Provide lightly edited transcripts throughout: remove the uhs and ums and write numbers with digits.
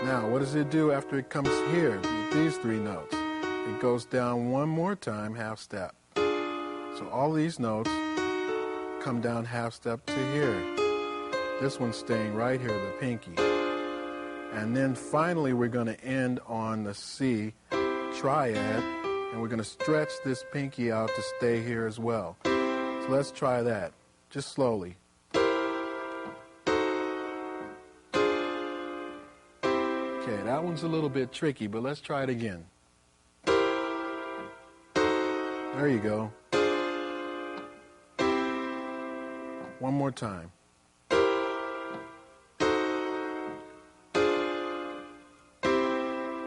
Now, what does it do after it comes here with these three notes? It goes down one more time, half step. So all these notes come down half step to here. This one's staying right here, the pinky. And then finally we're going to end on the C triad, and we're going to stretch this pinky out to stay here as well. So let's try that, just slowly. Okay, that one's a little bit tricky, but let's try it again. There you go. One more time.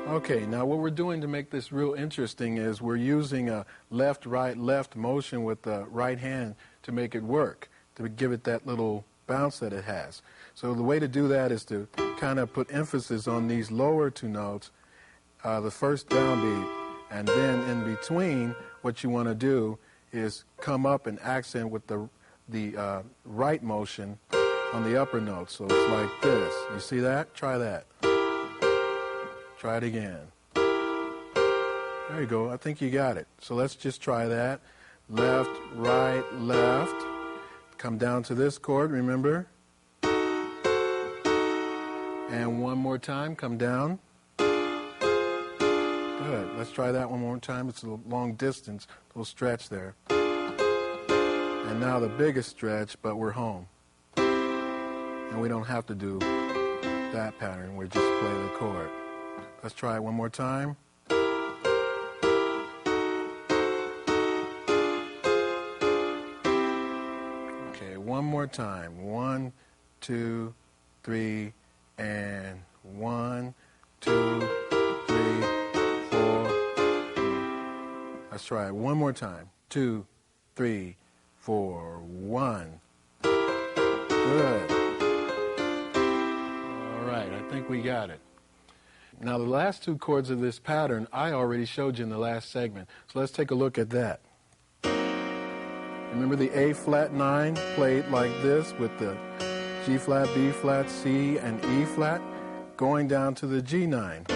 Okay, now what we're doing to make this real interesting is we're using a left, right, left motion with the right hand to make it work, to give it that little bounce that it has. So the way to do that is to kind of put emphasis on these lower two notes, the first downbeat, and then in between what you want to do is come up and accent with the right motion on the upper note. So it's like this. You see that? Try that. Try it again. There you go. I think you got it. So let's just try that. Left, right, left. Come down to this chord, remember? And one more time, come down. Good. Let's try that one more time. It's a long distance, a little stretch there. And now the biggest stretch, but we're home. And we don't have to do that pattern. We just play the chord. Let's try it one more time. Okay, one more time. 1, 2, 3, and 1, 2, 3, 4. Let's try it one more time. 2, 3, 4, 1. Good. All right, I think we got it. Now, the last two chords of this pattern I already showed you in the last segment, so let's take a look at that. Remember the A flat 9 played like this with the G flat, B flat, C, and E flat, going down to the G9,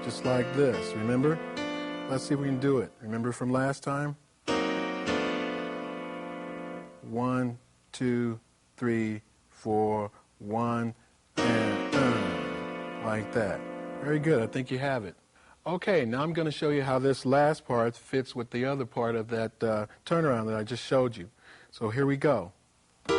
just like this, remember? Let's see if we can do it. Remember from last time? 1, 2, 3, 4, 1, and like that. Very good. I think you have it. Okay, now I'm going to show you how this last part fits with the other part of that turnaround that I just showed you. So here we go. You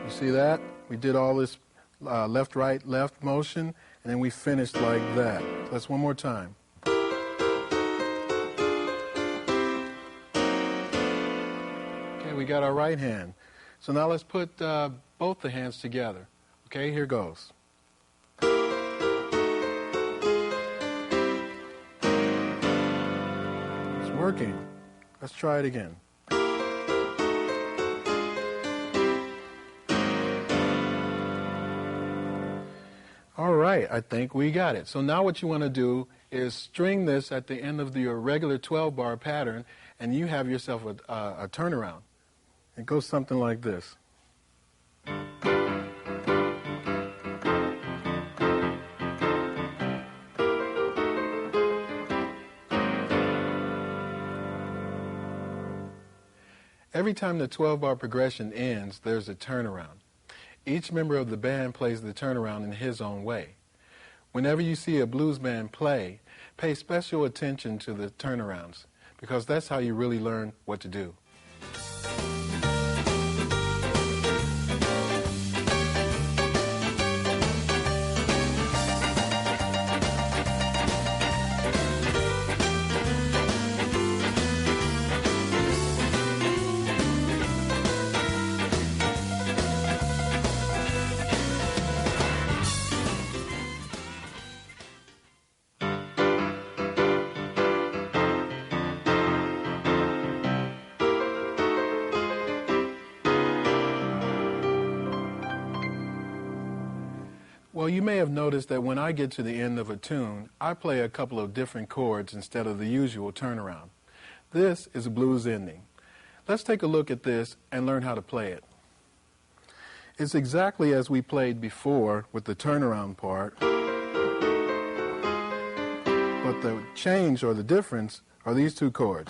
see that? We did all this left, right, left motion, and then we finished like that. So that's one more time. Okay, we got our right hand. So now let's put both the hands together. Okay, here goes. It's working. Let's try it again. All right, I think we got it. So now what you want to do is string this at the end of your regular 12-bar pattern, and you have yourself a turnaround. It goes something like this. Every time the 12-bar progression ends, there's a turnaround. Each member of the band plays the turnaround in his own way. Whenever you see a blues band play, pay special attention to the turnarounds, because that's how you really learn what to do. Well, you may have noticed that when I get to the end of a tune, I play a couple of different chords instead of the usual turnaround. This is a blues ending. Let's take a look at this and learn how to play it. It's exactly as we played before with the turnaround part, but the change or the difference are these two chords.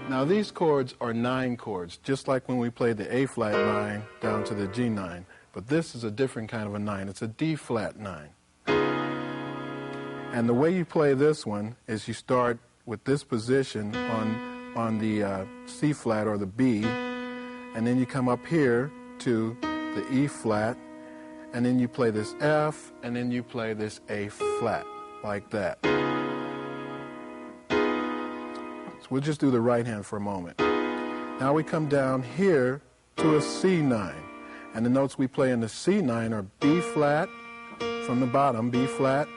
Now these chords are 9 chords, just like when we played the A flat 9 down to the G 9, but this is a different kind of a 9. It's a D flat 9. And the way you play this one is you start with this position on the C flat or the B, and then you come up here to the E flat, and then you play this F, and then you play this A flat, like that. So we'll just do the right hand for a moment. Now we come down here to a C9, and the notes we play in the C9 are B flat from the bottom, B flat,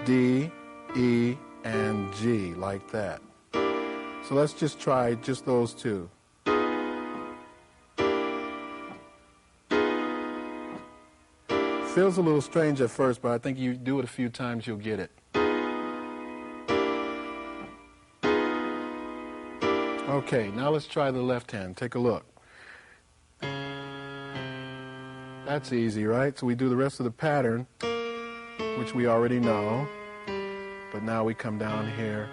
D, E, and G, like that. So let's just try just those two. Feels a little strange at first, but I think you do it a few times, you'll get it. Okay, now let's try the left hand. Take a look. That's easy, right? So we do the rest of the pattern, which we already know, but now we come down here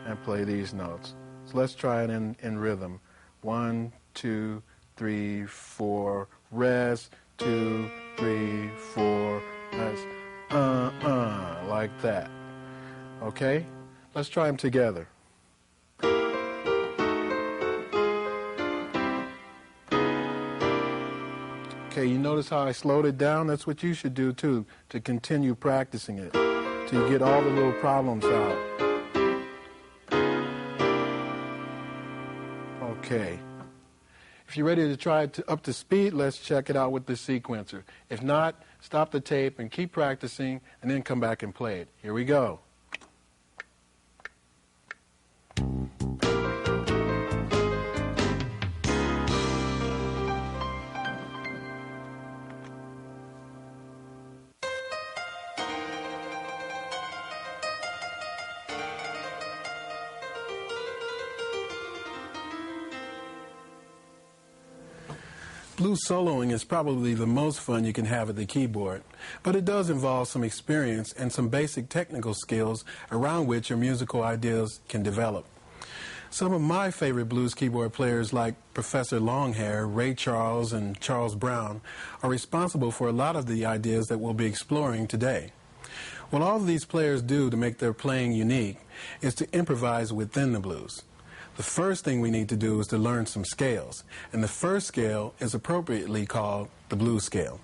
and play these notes. So let's try it in rhythm. 1, 2, 3, 4, res, 2, 3, 4, that's like that. Okay? Let's try them together. Okay, you notice how I slowed it down? That's what you should do too, to continue practicing it, till you get all the little problems out. Okay. If you're ready to try it up to speed, let's check it out with the sequencer. If not, stop the tape and keep practicing, and then come back and play it. Here we go. Blues soloing is probably the most fun you can have at the keyboard, but it does involve some experience and some basic technical skills around which your musical ideas can develop. Some of my favorite blues keyboard players, like Professor Longhair, Ray Charles, and Charles Brown, are responsible for a lot of the ideas that we'll be exploring today. What all of these players do to make their playing unique is to improvise within the blues. The first thing we need to do is to learn some scales, and the first scale is appropriately called the blues scale.